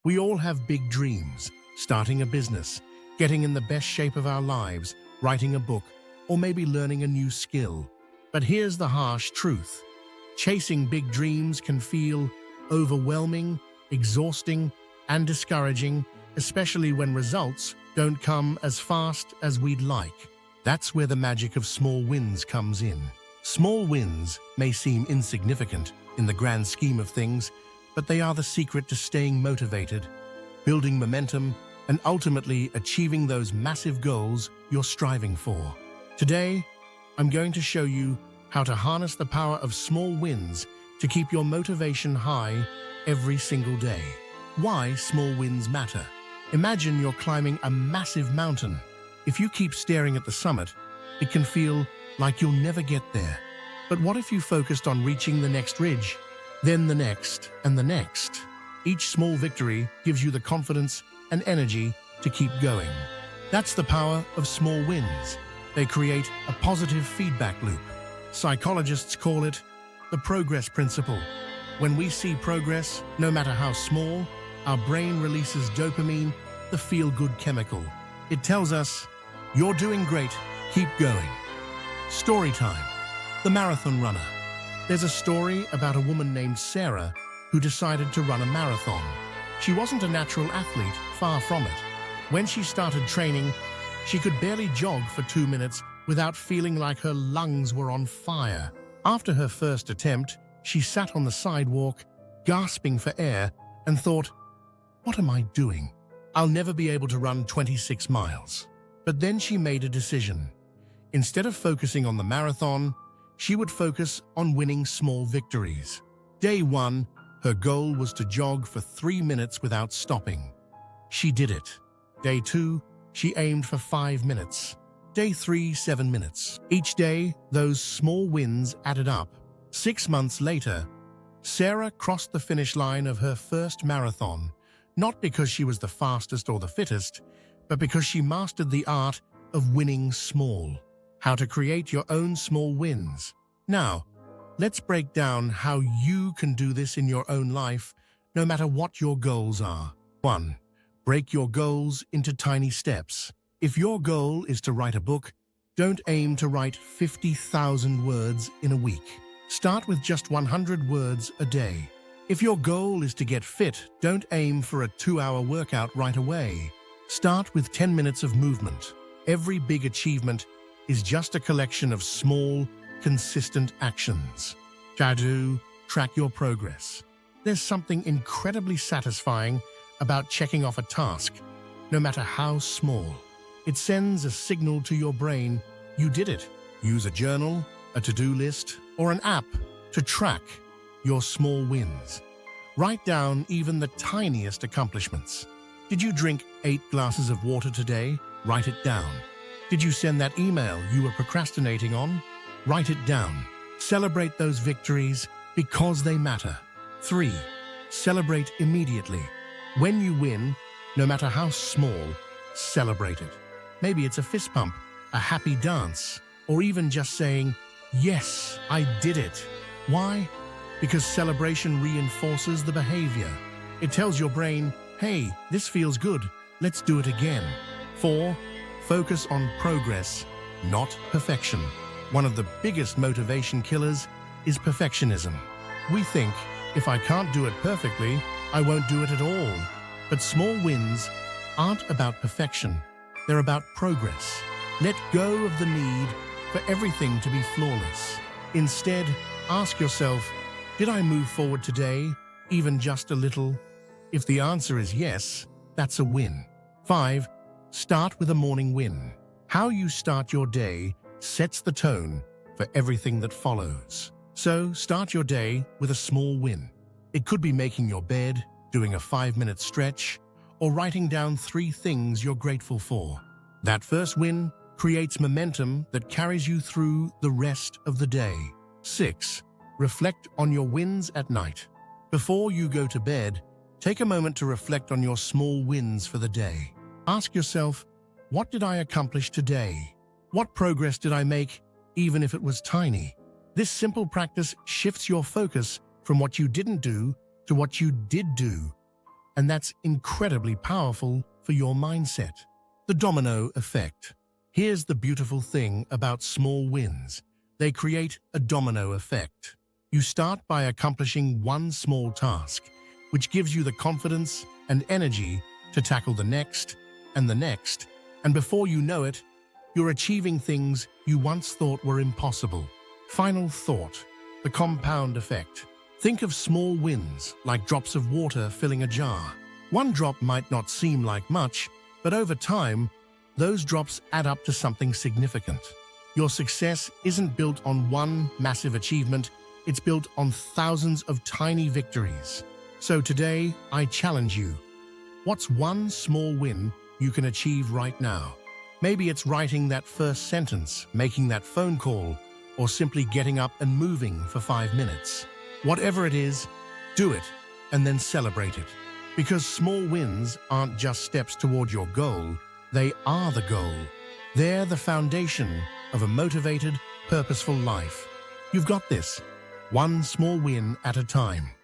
We all have big dreams, starting a business, getting in the best shape of our lives, writing a book, or maybe learning a new skill. But here's the harsh truth. Chasing big dreams can feel overwhelming, exhausting, and discouraging, especially when results don't come as fast as we'd like. That's where the magic of small wins comes in. Small wins may seem insignificant in the grand scheme of things, but they are the secret to staying motivated, building momentum, and ultimately achieving those massive goals you're striving for. Today, I'm going to show you how to harness the power of small wins to keep your motivation high every single day. Why small wins matter. Imagine you're climbing a massive mountain. If you keep staring at the summit, it can feel like you'll never get there. But what if you focused on reaching the next ridge, then the next and the next? Each small victory gives you the confidence and energy to keep going. That's the power of small wins. They create a positive feedback loop. Psychologists call it the progress principle. When we see progress, no matter how small, our brain releases dopamine, the feel-good chemical. It tells us, you're doing great, keep going. Story time. The marathon runner. There's a story about a woman named Sarah who decided to run a marathon. She wasn't a natural athlete, far from it. When she started training, she could barely jog for 2 minutes without feeling like her lungs were on fire. After her first attempt, she sat on the sidewalk, gasping for air, and thought, what am I doing? I'll never be able to run 26 miles. But then she made a decision. Instead of focusing on the marathon, she would focus on winning small victories. Day 1, her goal was to jog for 3 minutes without stopping. She did it. Day 2, she aimed for 5 minutes. Day 3, 7 minutes. Each day, those small wins added up. 6 months later, Sarah crossed the finish line of her first marathon, not because she was the fastest or the fittest, but because she mastered the art of winning small. How to create your own small wins. Now, let's break down how you can do this in your own life, no matter what your goals are. 1. Break your goals into tiny steps. If your goal is to write a book, don't aim to write 50,000 words in a week. Start with just 100 words a day. If your goal is to get fit, don't aim for a 2-hour workout right away. Start with 10 minutes of movement. Every big achievement is just a collection of small, consistent actions. Track your progress. There's something incredibly satisfying about checking off a task, no matter how small. It sends a signal to your brain, you did it. Use a journal, a to-do list, or an app to track your small wins. Write down even the tiniest accomplishments. Did you drink 8 glasses of water today? Write it down. Did you send that email you were procrastinating on? Write it down. Celebrate those victories because they matter. 3. Celebrate immediately. When you win, no matter how small, celebrate it. Maybe it's a fist pump, a happy dance, or even just saying, yes, I did it. Why? Because celebration reinforces the behavior. It tells your brain, hey, this feels good, let's do it again. 4. Focus on progress, not perfection. One of the biggest motivation killers is perfectionism. We think, if I can't do it perfectly, I won't do it at all. But small wins aren't about perfection. They're about progress. Let go of the need for everything to be flawless. Instead, ask yourself, did I move forward today, even just a little? If the answer is yes, that's a win. 5. Start with a morning win. How you start your day sets the tone for everything that follows. So, start your day with a small win. It could be making your bed, doing a 5-minute stretch, or writing down 3 things you're grateful for. That first win creates momentum that carries you through the rest of the day. 6. Reflect on your wins at night. Before you go to bed, take a moment to reflect on your small wins for the day. Ask yourself, what did I accomplish today? What progress did I make, even if it was tiny? This simple practice shifts your focus from what you didn't do to what you did do. and that's incredibly powerful for your mindset. The domino effect. Here's the beautiful thing about small wins. They create a domino effect. You start by accomplishing one small task, which gives you the confidence and energy to tackle the next, and before you know it, you're achieving things you once thought were impossible. Final thought, the compound effect. Think of small wins like drops of water filling a jar. One drop might not seem like much, but over time, those drops add up to something significant. Your success isn't built on one massive achievement, it's built on thousands of tiny victories. So today, I challenge you. What's one small win you can achieve right now? Maybe it's writing that first sentence, making that phone call, or simply getting up and moving for 5 minutes. Whatever it is, do it and then celebrate it. Because small wins aren't just steps toward your goal, they are the goal. They're the foundation of a motivated, purposeful life. You've got this, one small win at a time.